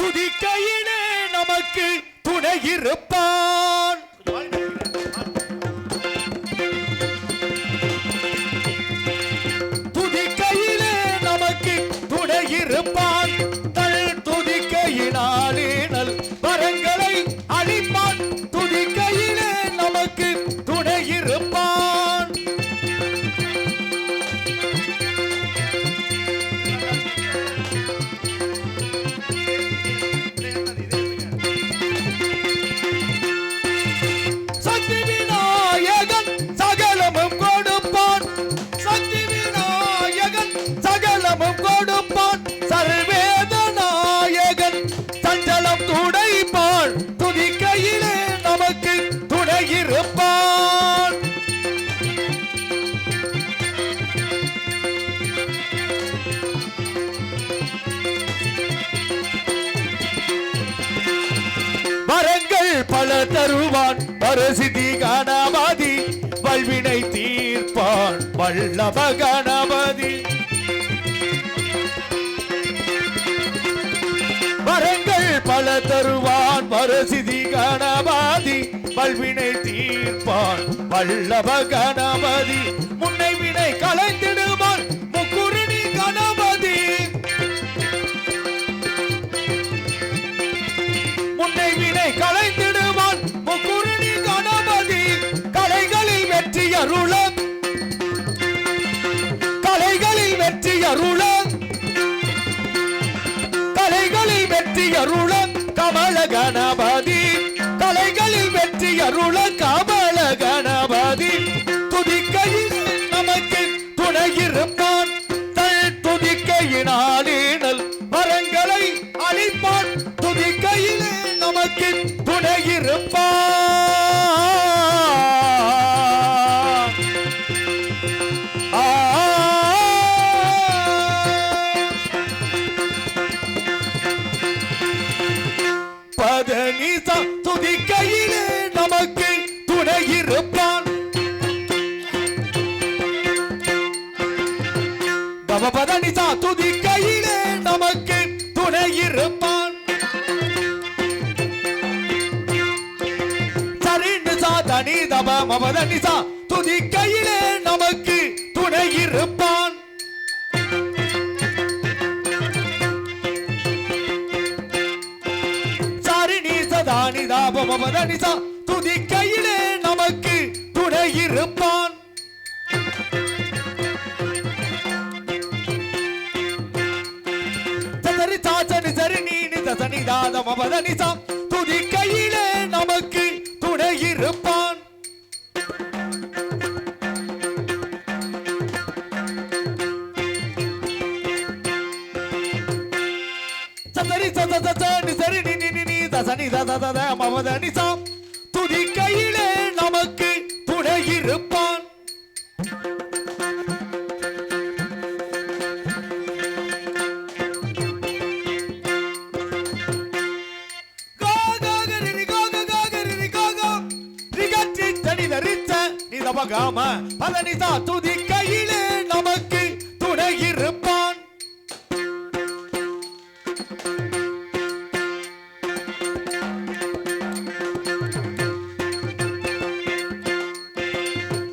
துதிக்கையிலே நமக்கு துணை இருப்பான். துதிக்கையிலே நமக்கு துணை இருப்பான். தள் துதிக்கையினாலே நல் வரங்களை அளிப்பான். துதிக்கையிலே நமக்கு துணை இருப்பான். சக்தி விநாயகன் சகலமும் கொடுப்பான். சக்தி விநாயகன் சகலமும் கொடுப்பான். சர்வேத நாயகன் சஞ்சலம் துடைப்பான். துதிக்கையிலே நமக்கு துணை இருப்பான். வரங்கள் பல தருவான். பரசிதி கணபதி வல்வினை தீர்ப்பான். வல்லப கணபதி வரங்கள் பல தருவான். பரசிதி கணபதி வல்வினை தீர்ப்பான். வல்லப கணபதி முன்னை வினை கலைந்திடுவான். முக்குருணி கணபதி முன்னை வினை கலைந்திடுவான். முக்குருணி கணபதி கலைகளில் வெற்றி அருள கலைகளில் வெற்றி அருள கலைகளில் வெற்றி அருள கமல கணபதி கலைகளில் வெற்றி அருள கமல கணபதி துதிக்கையில் நமக்கு துணை இருப்பான். தள் துதிக்கையினாலே நல் வரங்களை அளிப்பான். துதிக்கையிலே நமக்கு துணை இருப்பான். பதனிசா துதிக்கையிலே நமக்கு துணை இருப்பான். பதனிசா துதிக்கையிலே நமக்கு துணை இருப்பான். சரிநிசா தனி தப மபதனிசா துதிக்கையிலே நமக்கு துணை இருப்பான். சரிநிசதானி தாப மபதனிசா துதிக்கையிலே நமக்கு துணை இருப்பான். துதிக்கையிலே நமக்கு துணை இருப்பான். துதிக்கையிலே நமக்கு துணை இருப்பான். பதனிசா துதிக்கையிலே நமக்கு துணை இருப்பான்.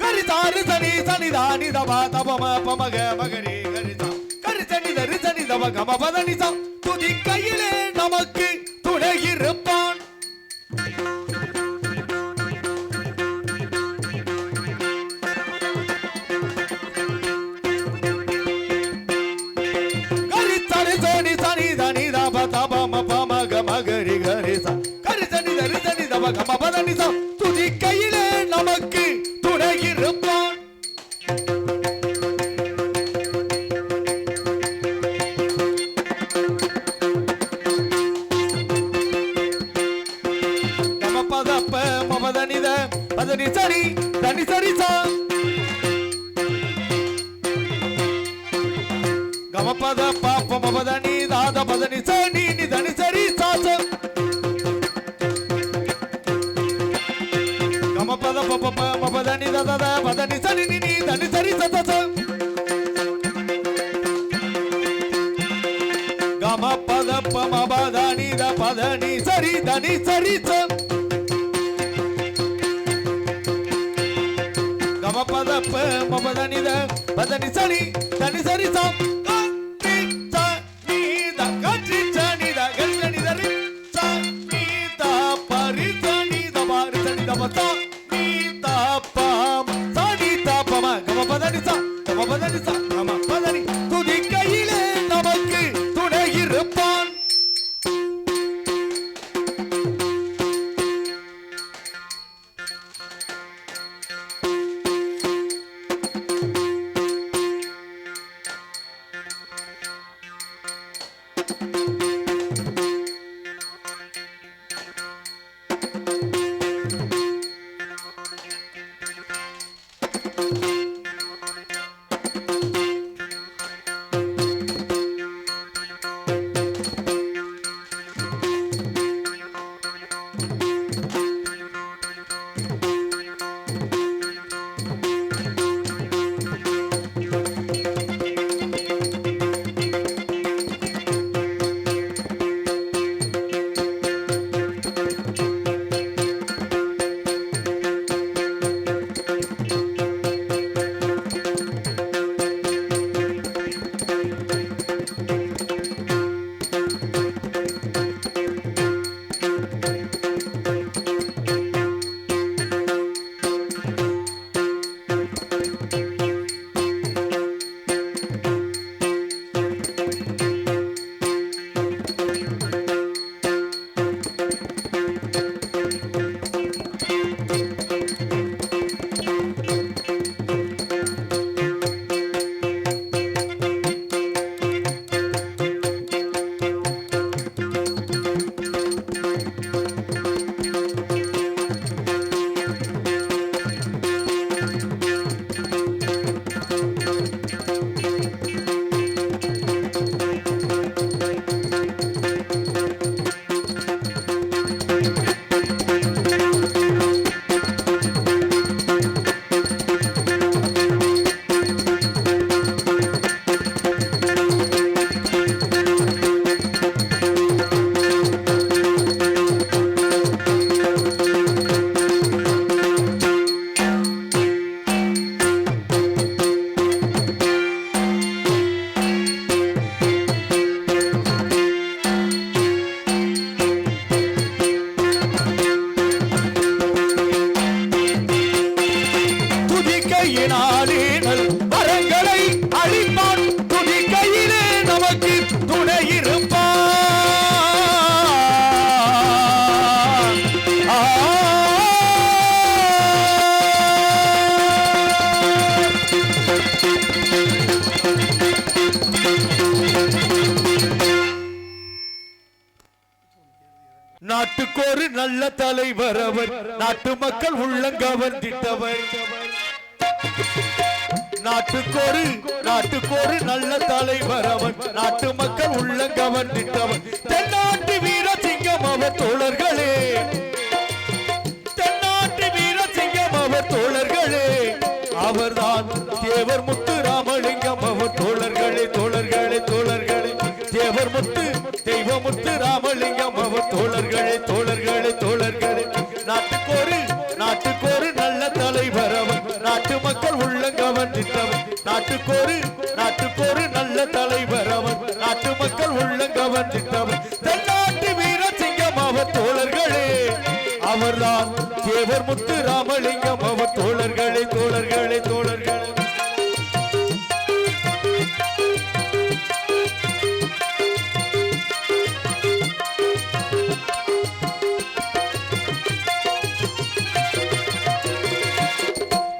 கரிசாரு சனி சனிதானி தபா தபம பமக மகரி கரிசா கரிசனி தரி சனி தப கம பதனிசா துதிக்கையிலே நமக்கு துணை இருப்பான். துதிக்கையிலே நமக்கு துணை இருப்பான். பதனி சரி தனி சரி சா கமபத பாப்ப மபதனி தாத பதனி சனி நி தனி சரி சாச கமபத பப்ப மபதனி தாத பதனி சனி நி தனி சரி சதச கமபத பமபத தனித பதனி சரி தனி சரி கம பதப்ப மபதனித பதனி சரி தனி சரி சாம் துதிக்கையிலே நமக்கு துணை இருப்பான். வரங்களை அளிப்பான். துதிக்கையிலே நமக்கு துணை இருப்பான். நாட்டுக்கு ஒரு நல்ல தலைவர் அவர், நாட்டு மக்கள் உள்ளங்கவர்ந்திட்டவர். நாட்டுக்கு ஒரு நல்ல தலைவர் அவர், நாட்டு மக்கள் உள்ளங்கவர்ந்திட்டவர். தென்னாட்டு வீர சிங்கம் அவர் தோழர்களே, தென்னாட்டு வீர சிங்கம் அவர் தோழர்களே. அவர்தான் தேவர் முத்து ராமலிங்கம் அவர் தோழர்களே, தோழர்களே, தோழர்களே. தேவர் முத்து தெய்வமுத்து ராமலிங்கம் அவர் தோழர்களே, தோழர்களே, தோழர்களே. நாட்டுக்கு ஒரு நல்ல தலைவர் அவர், நாட்டு மக்கள் உள்ளங்கவர்ந்திட்டவர். நாட்டுக்கு ஒரு நல்ல தலைவர் அவர், நாட்டு மக்கள் உள்ளங்கவர்ந்திட்டவர். தென்னாட்டு வீர சிங்கம் அவர் தோழர்களே. அவர்தான் தேவர் முத்து ராமலிங்கம் அவர் தோழர்களே, தோழர்களே, தோழர்களே.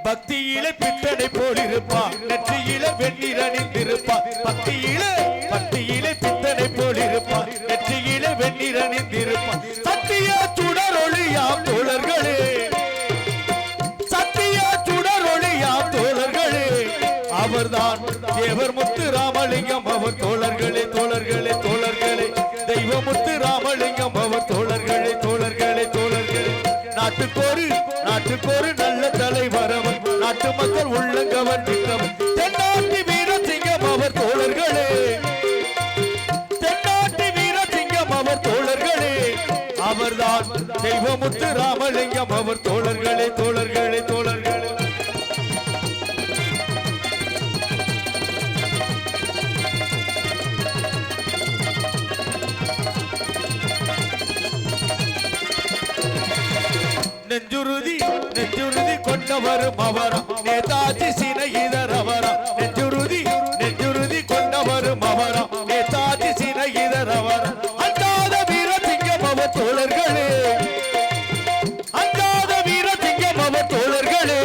பக்தியிலே பித்தனை போல் இருப்பான், நெற்றியில வெந்நீர் அணிந்திருப்பான். பக்தியிலே பித்தனை போல் இருப்பான், நெற்றியில வெந்நீர் அணிந்திருப்பான். சத்திய சுடரொளியாம் தோழர்களே, சத்திய சுடரொளியாம் தோழர்களே. அவர்தான் தேவர் முத்து ராமலிங்கம் அவர் தோழர்களே, தோழர்களே, தோழர்களே. தெய்வமுத்து ராமலிங்கம் அவர் தோழர்களே, தோழர்களே, தோழர்களே. நாட்டுக்கு ஒரு நல்ல தலைவர் அவர், நாட்டு மக்கள் உள்ளங்கவர்ந்திட்டவர். தென்னாட்டு வீர சிங்கம் அவர் தோழர்களே. முத்து ராமலிங்கம் அவர் தோழர்களே தோழர்களே தோழர்களே. நெஞ்சுறுதி நெஞ்சுறுதி கொண்டவரும் அவரம் நேதாஜி சிநேகிதர் அவரம். நெஞ்சுறுதி நெஞ்சுறுதி கொண்டவரும் அவரம் நேதாஜி சிநேகிதர் அவரம். அஞ்சாத வீர சிங்கம் அவர் தோழர்களே, அஞ்சாத வீர சிங்கம் அவர் தோழர்களே.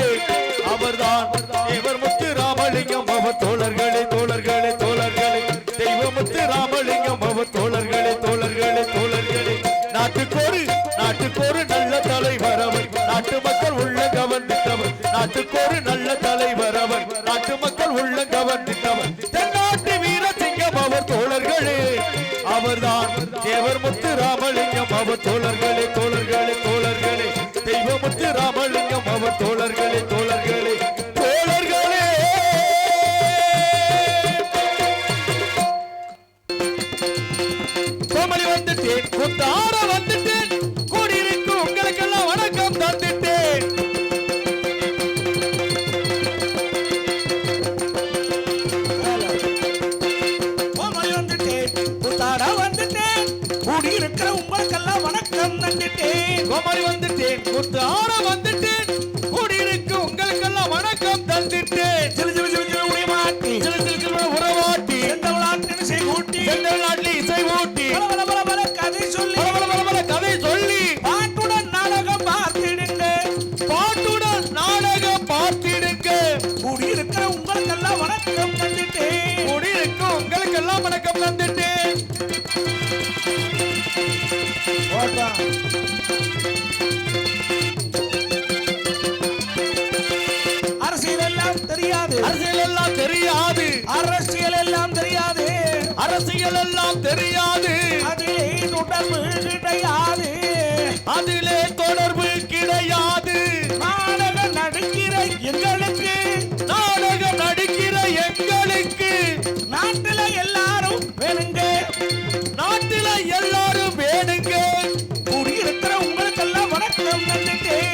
அவர்தான் தேவர் முத்து ராமலிங்கம் அவர் தோழர்களே தோழர்களே தோழர்களே. தெய்வ முத்து ராமலிங்கம் அவர் தோழர்களே தோழர்களே தோழர்களே. நாட்டுக்கொரு நல்ல தலைவர் அவர், நாட்டு மக்கள் உள்ள கவர்ந்திட்டவர். நாட்டுக்கொரு நல்ல தலைவர் அவர், நாட்டு மக்கள் உள்ள கவர்ந்திட்டவர். தென்னாட்டு வீர சிங்கம் அவர் தோழர்களே. அவர்தான் தேவர் முத்து ராமலிங்கம் அவர் தோழர்களே தோழர்களே தோழர்களே. தெய்வ முத்து ராமலிங்கம் அவர் தோழர்களே தோழர்களே தோழர்களே. கோமலி வந்துட்டேன், குத்தார வந்துட்டேன், கூடியிருக்கும் உங்களுக்கெல்லாம் வணக்கம் தந்துட்டேன். கோமலி வந்துட்டேன், குத்தார வந்துட்டேன், கூடியிருக்கிற உங்களுக்கெல்லாம் வணக்கம் தந்துட்டேன். கோமலி வந்துட்டேன், குத்தார வந்துட்டேன், கூடியிருக்கும் உங்களுக்கெல்லாம் வணக்கம் தந்துட்டேன். சிலு சிலு சிலு சிலு உடைய மாட்டி, சில சில சில உறவாட்டி, எந்த நாட்டில் இசை ஊட்டி, எந்த நாட்டில் இசை ஊட்டி, பல பல பல கதை சொல்லி, பல பல பல பல கதை சொல்லி, பாட்டுடன் நாடகம் பார்த்திடுங்க, பாட்டுடன் நாடகம் பார்த்திடுங்க. கூடியிருக்கிற உங்களுக்கெல்லாம் வணக்கம் தந்துட்டேன். கூடியிருக்கும் உங்களுக்கெல்லாம் வணக்கம் தந்துட்டேன். அரசியல் எல்லாம் தெரியாது, அரசியல் எல்லாம் தெரியாது, அரசியல் எல்லாம் தெரியாது, அரசியல் எல்லாம் தெரியாது. அதிலே தொடர்பு கிடையாது, அதிலே தொடர்பு கிடையாது. நாடகம் நடிக்கிற எங்களுக்கு, நாடகம் நடிக்கிற எங்களுக்கு, நாட்டுல எல்லாரும் வேணுங்க, நாட்டில எல்லாரும் வேணுங்க. கூடியிருக்கிற உங்களுக்கெல்லாம் வணக்கம் தந்துட்டேன்.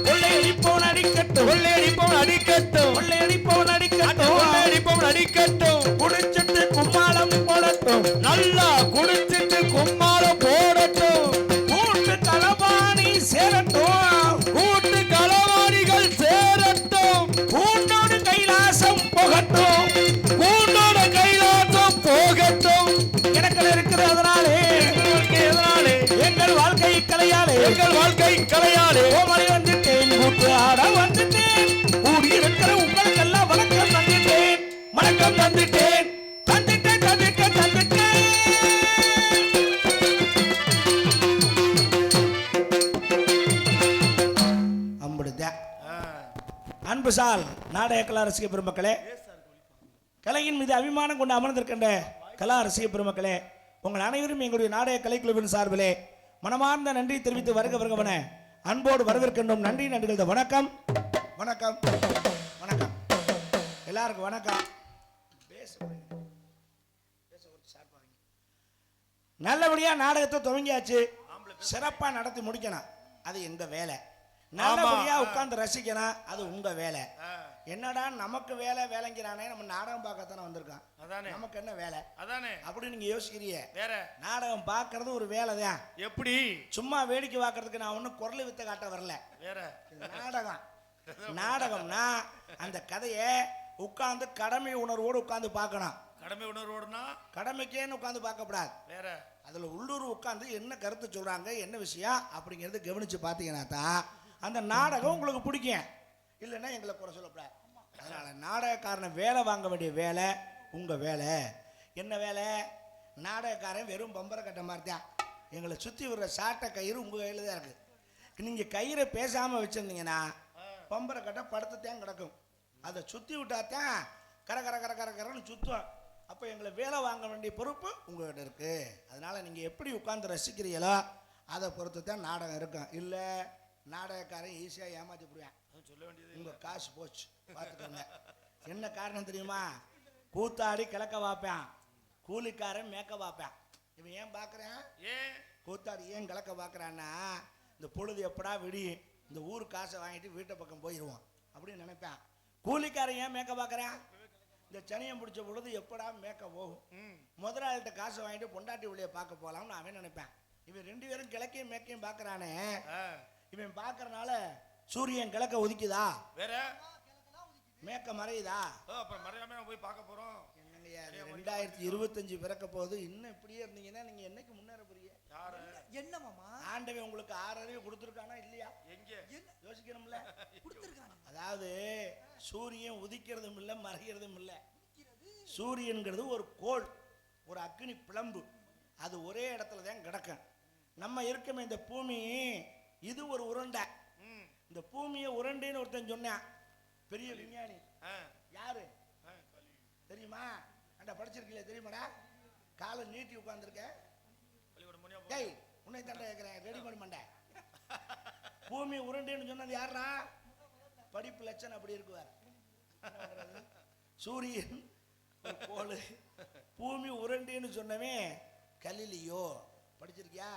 கொள்ளையடிப்போன் அடிக்கட்டும், கொள்ளையடிப்போம் அடிக்கட்டும், கொள்ளையடிப்போன் அடிக்கட்டும், கொள்ளையடிப்போம் அடிக்கட்டும். குடிச்சிட்டு கும்மாளம் போடட்டும், நல்லா குடிச்சிட்டு கும்மாரம் போடட்டும். கூட்டு களவாணி சேரட்டும், கூட்டு களவாணிகள் சேரட்டும். கூண்டோடு கைலாசம் போகட்டும், கூண்டோட கைலாசம் போகட்டும். எனக்கு இருக்கிற அதனாலே எதனாலே எங்கள் வாழ்க்கை கலையாலே, எங்கள் வாழ்க்கை கலையாலே. கோமலி வந்துட்டேன், கூட்டு ஆட வந்துட்டேன், கூடியிருக்கிற உங்களுக்கெல்லாம் வணக்கம் தந்துட்டேன், வணக்கம் தந்துட்டேன், தந்துட்டேன் தந்துட்டேன் தந்துட்டேன். அம்புடுதா அன்புசால் நாடக கலா ரசிக பெருமக்களே, கலையின் மீது அபிமானம் கொண்டு அமர்ந்திருக்கின்ற கலா ரசிக பெருமக்களே, உங்கள் அனைவரும் எங்களுடைய நாடக கலைக்குழுவின் சார்பிலே மனமார்ந்த நன்றி தெரிவித்து வருக வருகவன அன்போடு வரவேற்கின்றோம். நன்றி நன்றிகள். வணக்கம் வணக்கம் வணக்கம் எல்லாருக்கும் வணக்கம். நல்லபடியா நாடகத்தை துவங்கியாச்சு, சிறப்பா நடத்தி முடிக்கணும், அது எங்க வேலை. நல்லபடியா உட்கார்ந்து ரசிக்கணும், அது உங்க வேலை. என்னடா நமக்கு வேலை வேலைங்கிறானே, நம்ம நாடகம் பார்க்கத்தானே வந்திருக்கான், நமக்கு என்ன வேலை அதானே அப்படி நீங்க யோசிக்கிறீங்க. வேற நாடகம் பார்க்கறது ஒரு வேலை தான். எப்படி சும்மா வேடிக்கை பார்க்கறதுக்கு நான் ஒன்னும் குரல் வித்த காட்ட வரல. வேற நாடகம் நாடகம்னா அந்த கதையை உட்கார்ந்து கடமை உணர்வோடு உட்கார்ந்து பார்க்கணும். கடமை உணர்வோடுனா கடமைக்கேன்னு உட்கார்ந்து பார்க்கக்கூடாது. வேற அதுல உள்ளூர் உட்கார்ந்து என்ன கருத்து சொல்றாங்க, என்ன விஷயம் அப்படிங்கறது கவனிச்சு பார்த்தீங்கன்னா தான் அந்த நாடகம் உங்களுக்கு பிடிக்கும். இல்லைன்னா எங்களை குறை சொல்லக்கூடாது. அதனால நாடகக்காரனை வேலை வாங்க வேண்டிய வேலை உங்க வேலை. என்ன வேலை? நாடகக்காரன் வெறும் பம்பரை கட்ட மாதிரி தான். எங்களை சுற்றி விடுற சாட்டை கயிறு உங்கள் கையில் தான் இருக்குது. நீங்கள் கயிறை பேசாமல் வச்சுருந்தீங்கன்னா பம்பரை கட்ட படுத்துத்தான் கிடக்கும். அதை சுற்றி விட்டாத்தான் கர கர கர கர கரன்னு சுற்றுவோம். அப்போ எங்களை வேலை வாங்க வேண்டிய பொறுப்பு உங்கள்கிட்ட இருக்குது. அதனால் நீங்கள் எப்படி உட்காந்து ரசிக்கிறீங்களோ அதை பொறுத்து தான் நாடகம் இருக்கும். இல்லை நாடகக்காரன் ஈஸியாக ஏமாற்றி போடுவேன், சொல்ல வேண்டியது உங்கள் காசு போச்சு பார்த்துக்கோங்க. என்ன காரணம் தெரியுமா? கூத்தாடி கிழக்க பார்ப்பேன், கூலிக்காரன் மேக்க பார்ப்பேன். இவன் ஏன் பார்க்குறேன்? ஏன் கூத்தாடி ஏன் கிழக்க பார்க்குறான்னா, இந்த பொழுது எப்படா விடியும், இந்த ஊர் காசை வாங்கிட்டு வீட்டை பக்கம் போயிடுவான் அப்படின்னு நினைப்பேன். கூலிக்காரன் ஏன் மேக்க பார்க்குறேன்? இந்த சனியம் பிடிச்ச பொழுது எப்படா மேக்க போகும், முதலாளிகிட்ட காசை வாங்கிட்டு பொண்டாட்டி உள்ளே பார்க்க போகலாம்னு அவன் நினைப்பேன். இவன் ரெண்டு பேரும் கிழக்கையும் மேக்கையும் பார்க்குறானே, இவன் பார்க்கறனால சூரியன் கிழக்க ஒதுக்குதா, வேற மேக்க மறையுதா? அப்புறம் மறையாம போய் பார்க்க போறோம். 2025 பிறக்க போகுது. இன்னும் இப்படியே இருந்தீங்கன்னா நீங்க என்னைக்கு முன்னேற போறீங்க? என்ன மாமா? ஆண்டவன் உங்களுக்கு 6 அறிவு கொடுத்துருக்கானா இல்லையா? எங்க யோசிக்கணும்ல. அதாவது சூரியன் உதிக்கிறதும் இல்லை மறைகிறதும் இல்லை. சூரியன்கிறது ஒரு கோள், ஒரு அக்னி பிளம்பு, அது ஒரே இடத்துல தான் கிடக்கும். நம்ம இருக்கமே இந்த பூமி, இது ஒரு உருண்டை. இந்த பூமியை உருண்டைன்னு ஒருத்தன் சொன்னான், பெரிய விஞ்ஞானி. யாரு தெரியுமா? அண்டா படிச்சிருக்கீங்களே, தெரியுமாடா? காலை நீட்டி உட்கார்ந்துருக்க. டேய் உன்னை தண்டை கேட்கிறேன், ரெடிமேட் மண்டை. பூமி உருண்டைன்னு சொன்னது யாரா? படிப்பு லட்சணம் அப்படி இருக்குவார். சூரியன் ஒரு கோள், பூமி உருண்டைன்னு சொன்னவே கலிலியோ. படிச்சிருக்கியா?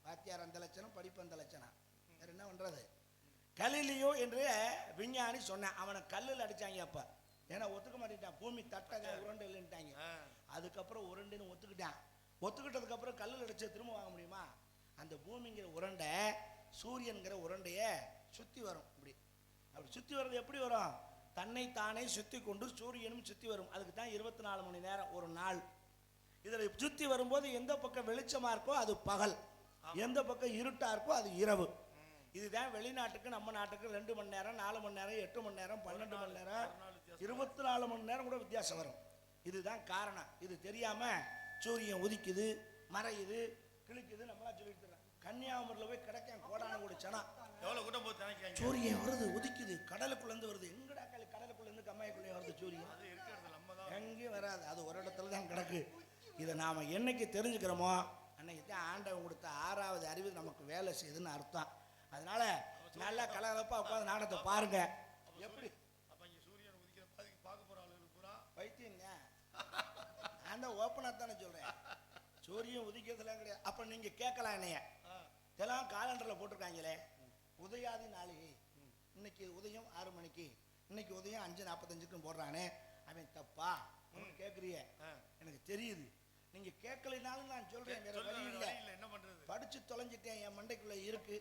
வாத்தியார் அந்த லட்சணம், படிப்பு அந்த லட்சணம், வேற என்ன பண்றது? கலிலியோ என்று விஞ்ஞானி சொன்னான். அவனை கல்லில் அடிச்சாங்க அப்ப, ஏன்னா ஒத்துக்க மாட்டேட்டான், பூமி தட்டதை உருண்டை இல்லைன்ட்டாங்க. அதுக்கப்புறம் உருண்டைன்னு ஒத்துக்கிட்டான். ஒத்துக்கிட்டதுக்கு அப்புறம் கல்லில் அடிச்ச திரும்ப வாங்க முடியுமா? அந்த பூமிங்கிற உருண்டை சூரியன்கிற உருண்டைய சுத்தி வரும். அப்படி சுத்தி வர்றது எப்படி வரும்? தன்னை தானே சுத்தி கொண்டு சூரியனும் சுத்தி வரும். அதுக்கு தான் 24 மணி நேரம் ஒரு நாள். இதில் சுத்தி வரும்போது எந்த பக்கம் வெளிச்சமா இருக்கோ அது பகல், எந்த பக்கம் இருட்டா இருக்கோ அது இரவு. இதுதான் வெளிநாட்டுக்கு நம்ம நாட்டுக்கு 2 மணி நேரம், 4 மணி நேரம், 8 மணி நேரம், 12 மணி நேரம், 24 மணி நேரம் கூட வித்தியாசம் வரும். இதுதான் காரணம். இது தெரியாம சூரியன் உதிக்குது, மறையுது, கிழிக்குது நம்மளா சொல்லிட்டு இருக்கோம். கன்னியாகுமரியில் போய் கிடைக்கும் கோடான கோடி சனம். எவ்வளவு கூட்டம் போய் நினைக்கிறாங்க. சூரியன் வருது, உதிக்குது, கடலுக்குள்ள இருந்து வருது. எங்கடா கடலுக்குள்ள இருந்து கம்மாய்க்குள்ளே வருது சூரியன்? அது இருக்கிறது நம்ம தான், எங்கேயும் வராது, அது ஒரு இடத்துல தான் கிடக்கு. இதை நாம என்னைக்கு தெரிஞ்சுக்கிறோமோ அன்னைக்கு தான் ஆண்டவன் கொடுத்த 6வது அறிவு நமக்கு வேலை செய்யுதுன்னு அர்த்தம். அதனால நல்லா கலகலப்பா உட்காந்து நாடகத்தை பாருங்க. எப்படி அப்ப இங்க சூரியன் உதிக்கிற பாதிக்கு பார்க்க போற ஆளுகளுக்கு பூரா பைத்தியங்க. நான் தான் ஓப்பனாக தானே சொல்றேன், சூரியன் உதிக்கிறதுலாம் கிடையாது. அப்ப நீங்க கேட்கலாம் என்னைய, இதெல்லாம் காலண்டரில் போட்டிருக்காங்களே, உதயாதி நாளிகை, இன்னைக்கு உதயம் 6 மணிக்கு, இன்னைக்கு உதயம் 5:45க்கு போடுறானே, அவன் தப்பா கேட்குறிய? எனக்கு தெரியுது, நீங்க கேட்கலைனாலும் நான் சொல்றேன், வேற வழி இல்லை. என்ன பண்றது? படிச்சு தொலைஞ்சிட்டேன், என் மண்டைக்குள்ள இருக்கு,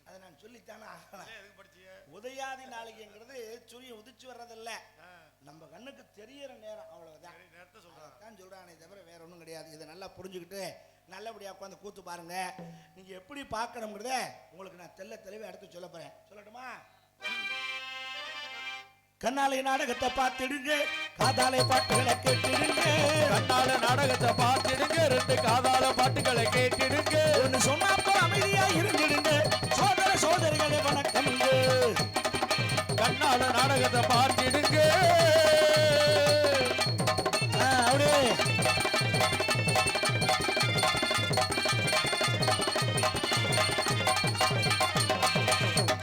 அதை நான் சொல்லித்தானே ஆகலாம். எதுக்கு படிச்சீங்க? உதயாதி நாளிகைங்கிறது சூரியன் உதிச்சு வர்றதில்ல, நம்ம கண்ணுக்கு தெரியற நேரம், அவ்வளவுதான். நேரத்தை சொல்றான் சொல்றானே தவிர வேற ஒன்றும் கிடையாது. இதை நல்லா புரிஞ்சுக்கிட்டு நல்லபடியா உட்காந்து கூத்து பாருங்க. நீங்க எப்படி பார்க்கணுங்கிறத உங்களுக்கு நான் தெளிவாக எடுத்து சொல்ல போறேன். சொல்லட்டுமா? கண்ணாலை நாடகத்தை பார்த்துடுங்க, காதாலை பாட்டுகளை கேட்டுடுங்க. கண்ணால நாடகத்தை பார்த்துடுங்க, 2 காதால பாட்டுகளை கேட்டுடுங்க. ஒன்று சொன்னாப்போ அமைதியா இருந்துடுங்க. சோதர சோதரிகளே வணக்கம். கண்ணால நாடகத்தை பார்த்துடுங்க. அப்படியே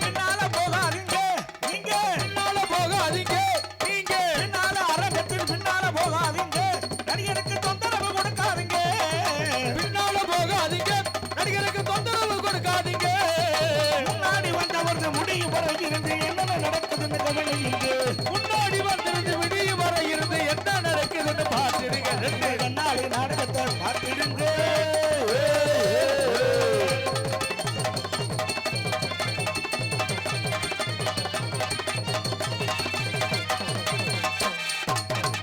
பின்னால போகாதீங்க, நீங்க பின்னால போகாதீங்க, நீங்க பின்னால அரங்கத்தில் பின்னால போகாதீங்க, நடிகருக்கு தொந்தரவு கொடுக்காதீங்க. பின்னால போகாதீங்க, நடிகருக்கு தொந்தரவு கொடுக்காதீங்க. முன்னாடி வந்தவர்கள் முடியும் வரை இருந்து என்னென்ன நடக்குதுன்னு கவனிங்க. முன்னாடி வந்திருந்து விடியும் வரை இருந்து என்ன நடக்குதுன்னு பார்த்துடுங்க. 2 கண்ணாடி நாடகத்தை பார்த்துடுங்க.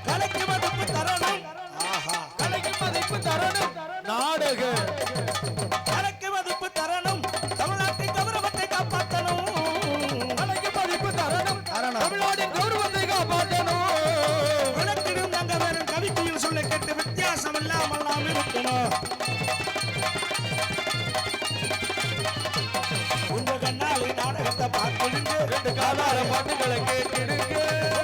கலைக்கு மதிப்பு தரணும். ஆஹா, கலைக்கு மதிப்பு தரணும். நாடக கலைக்கு மதிப்பு தரணும். தமிழ்நாட்டின் கௌரவத்தை காப்பாற்றணும். கலைக்கு மதிப்பு தரணும். தமிழ்நாட்டின் கௌரவத்தை காப்பாற்றணும். விளக்கிடும் நாங்க வேற கவிதையில் சொல்ல கேட்டு வித்தியாசம் இல்லாமல் நாம் இருக்கணும். உங்க கண்ணாலே நாடகத்தை பார்த்துடுங்க. 2 காதால பாட்டுகளை கேட்டுடுங்க.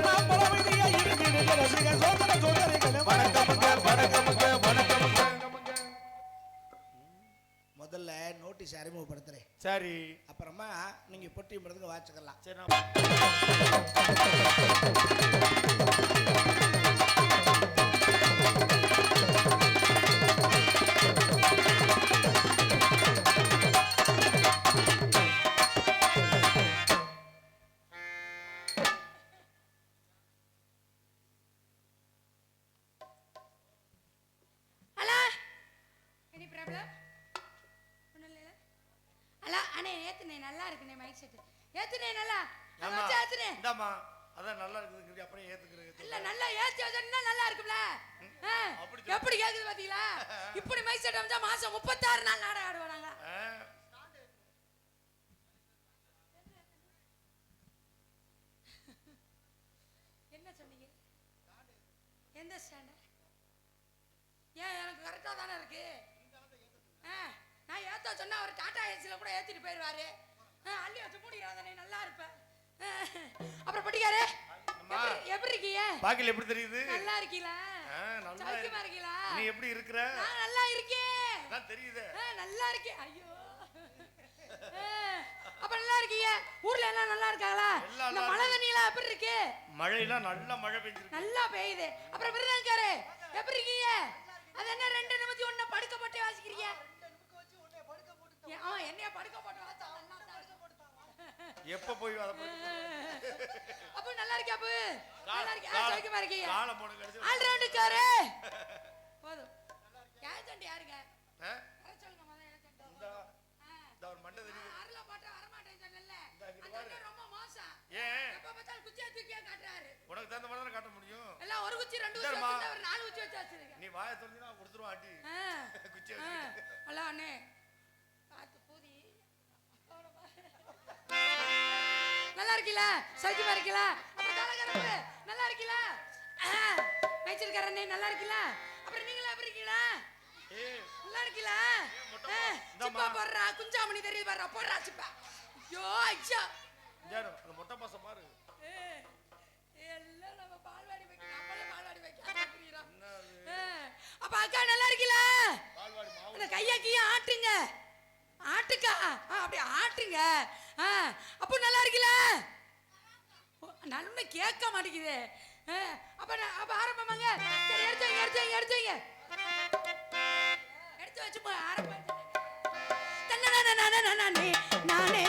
நான் பலவகையா இருந்திடுங்க. ரசிகர் சோதர சோதரிகளே வணக்கமுங்க, வணக்கமுங்க, வணக்கமுங்க. முதல்ல நோட்டீஸ் அறிமுகப்படுத்துறேன், சரி அப்புறமா நீங்க பொட்டி மருந்துக்கு வாச்சிக்கலாம். சரி நான் ஏத்துனே நல்லா இருக்குனே மைக் செட் ஏத்துனே நல்லா ஆமா வச்சு ஏத்துனே இந்தாம்மா அதான் நல்லா இருக்குது அப்படியே ஏத்துக்கிறேன் இல்ல நல்லா ஏத்தி வச்சா நல்லா இருக்கும்ல எப்படி கேக்குது பாத்தீங்களா இப்படி மைக் செட் வந்தா மாசம் 36 நாள் நாடகம் ஆடுவாங்க என்ன சொன்னீங்க எந்த ஸ்டாண்ட் ஏன் எனக்கு கரெக்டா தானே இருக்கு நான் ஏத்த சொன்னா அவர் டாடா ஏசில கூட ஏத்திட்டு போயிருவாரு அள்ளி வச்சு மூடிக்கிறானே நல்லா இருப்பேன் அப்புறம் பட்டிக்காரே எப்படி இருக்கீங்க பாக்கல எப்படி தெரியுது நல்லா இருக்கீங்களா நல்லா இருக்கீங்களா நீ எப்படி இருக்கற நான் நல்லா இருக்கேன் நான் தெரியுதே நல்லா இருக்கேன் ஐயோ அப்ப நல்லா இருக்கீங்க ஊர்ல எல்லாம் நல்லா இருக்காங்களா இந்த மழை தண்ணியெல்லாம் எப்படி இருக்கு மழையெல்லாம் நல்ல மழை பெய்யுது நல்லா பெய்யுது அப்புறம் விருதாங்காரே எப்படி இருக்கீங்க அது என்ன 2 நிமித்தி ஒண்ணு படுக்க போட்டு வாசிக்கிறீங்க என்னைய படுக்க போட்டு வாசா எப்ப போய் வர அப்ப நல்லா இருக்கே அப்ப நல்லா இருக்கே சௌக்கியமா இருக்கீங்க கால போடு கடிச்சு ஆல் ரவுண்டுக்காரே போதும் யார் சண்டி யாருங்க வர சொல்லுங்க மொத யார் சண்டி இந்த ஒரு மண்டை தெரியுது அருள போட்டா வர மாட்டேன்னு சொன்னல்ல அந்த ரொம்ப மோசம் ஏன் எப்ப பார்த்தாலும் குச்சியா தூக்கியா காட்டுறாரு உனக்கு தகுந்த மாதிரி தான் காட்ட முடியும் எல்லாம் ஒரு குச்சி 2 குச்சி வச்சிருந்தா ஒரு 4 குச்சி வச்சு வச்சிருக்கேன் நீ வாயை திறந்தீனா கொடுத்துருவா அடி குச்சி அல்ல அண்ணே பாத்து பூதி நல்லா இருக்கீல சௌக்கியமா இருக்கீல அப்ப தாளகரப்பு நல்லா இருக்கீல மேய்ச்சிருக்காரண்ணே நல்லா இருக்கீல அப்புறம் நீங்களா எப்படி இருக்கீல நல்லா இருக்கீல சிப்பா போடுறா குஞ்சாமணி தெரியுது பாரு போடுறா சிப்பா ஐயோ ஐயா யாரு அந்த மொட்டை பாசம் பாரு எல்லாம் நம்ம பால்வாடி வைக்க நம்மளே பால்வாடி வைக்க அப்ப அக்கா நல்லா இருக்கீல பால்வாடி மாவு அந்த கையா கீயா ஆட்டுங்க ஆட்டுக்கா அப்படி ஆட்டுங்க அப்போ நல்லா இருக்கீல நல்லா கேட்க மாட்டேங்குது அப்ப ஆரம்பமாங்க சரி எடுத்து வச்சு ஆரம்பம் நானே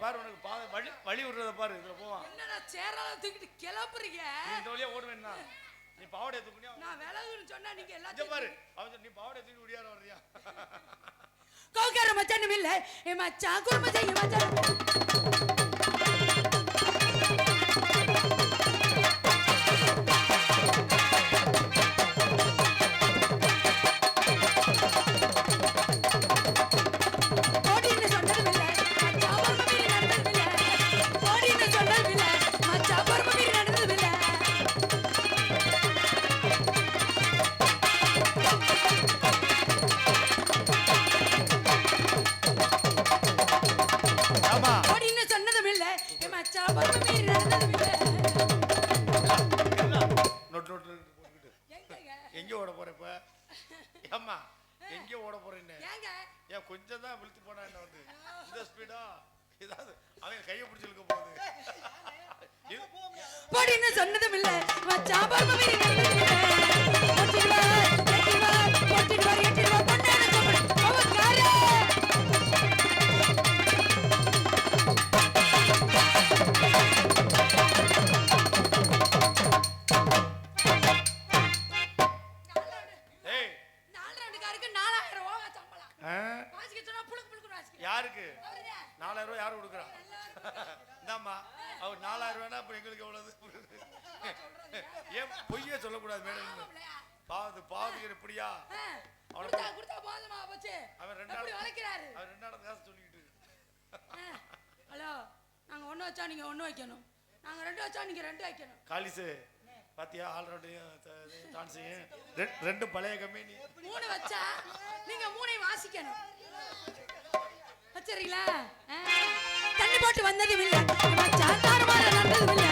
பாரு உனக்கு வழி விடுறத பாரு இதுல போவா என்னடா சேரால தூக்கிட்டு கிளப்புறீங்க இந்த வழியா ஓடுவேன்னா நீ பாவடைய தூக்குனியா நான் விலகுன்னு சொன்னா நீங்க இங்க எல்லாத்தையும் பாரு அவன் நீ பாவடைய தூக்கி ஓடியார வர்றியா கௌகார மச்சானும் இல்ல ஏ மச்சான் குறும்ப செய்ய மச்சான் எங்க ஓட போற இப்ப அம்மா எங்க ஓட போறேன்னு ஏன் கொஞ்சம் தான் விழுத்து போனா என்ன வந்து இந்த ஸ்பீடா ஏதாவது அவன் கையை பிடிச்சு இழுக்க போகுது போடின்னு சொன்னதும் இல்ல மச்சான் பர்ம மீறி நடந்ததும் யாருக்கு 4000 ரூபாய் யாரு கொடுக்குறா இந்தாம்மா அவர் 4000 ரூபாய்னா அப்ப எங்களுக்கு எவ்வளவு ஏன் பொய்யே சொல்லக்கூடாது மேடம் பாவத்துக்கு எப்படியா அவன் ரெண்டாவது காசு சொல்லிக்கிட்டு ஹலோ நாங்க ஒண்ணு வச்சா நீங்க ஒண்ணு வைக்கணும் நாங்க 2 வச்சா நீங்க 2 வைக்கணும் காலிசு பாத்தியா ஆல்ரெடியும் டான்ஸையும் 2 பழைய கம்பெனி 3 வச்சா நீங்க 3ஐ வாசிக்கணும் வச்சறீங்களா தண்ணி போட்டு வந்ததும் இல்ல மச்சான் தாறுமாற நடந்ததும் இல்ல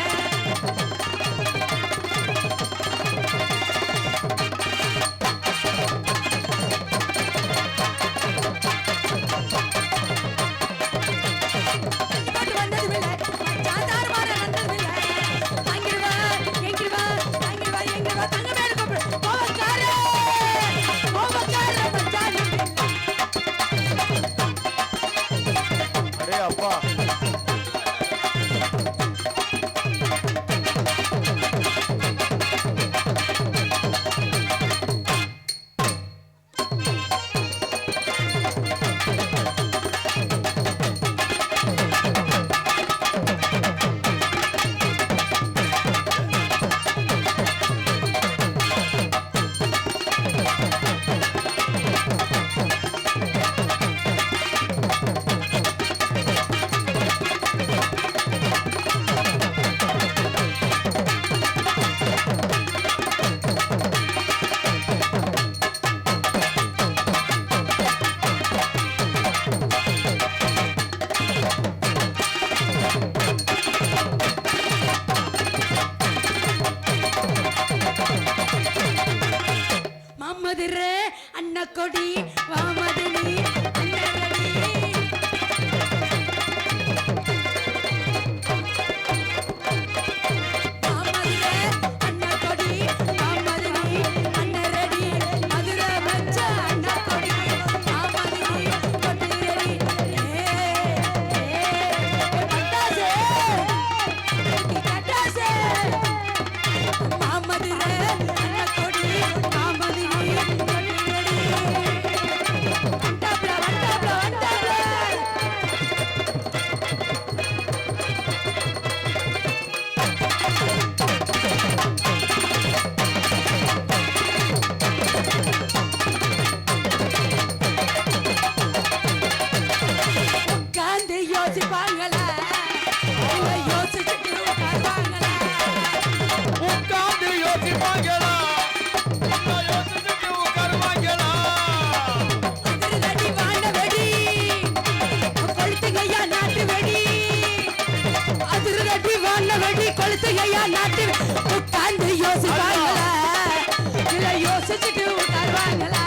அடே அப்பா மாமதுர அன்னக்கொடி வாமதினி அன்னரடி மாமதுர அன்னக்கொடி வாமதினி அன்னரடி மதுர மச்ச அன்னக்கொடி வாமதினி கொட்டிரடி கட்டாசே கட்டாசே மாமதுர அன்னக்கொடி வாமதினி உட்கார்ந்து யோசிப்பாங்களா இல்லை யோசிச்சுட்டு உட்காருவாங்களா உட்கார்ந்து யோசிப்பாங்களா யோசிச்சுட்டு உட்காருவாங்களா அதிரடி வான வெடி கொளுத்துகையா நாட்டு வெடி அதிரடி வான வெடி கொளுத்துகையா நாட்டு உட்கார்ந்து யோசிப்பாங்களா இல்லை யோசிச்சுட்டு உட்காருவாங்களா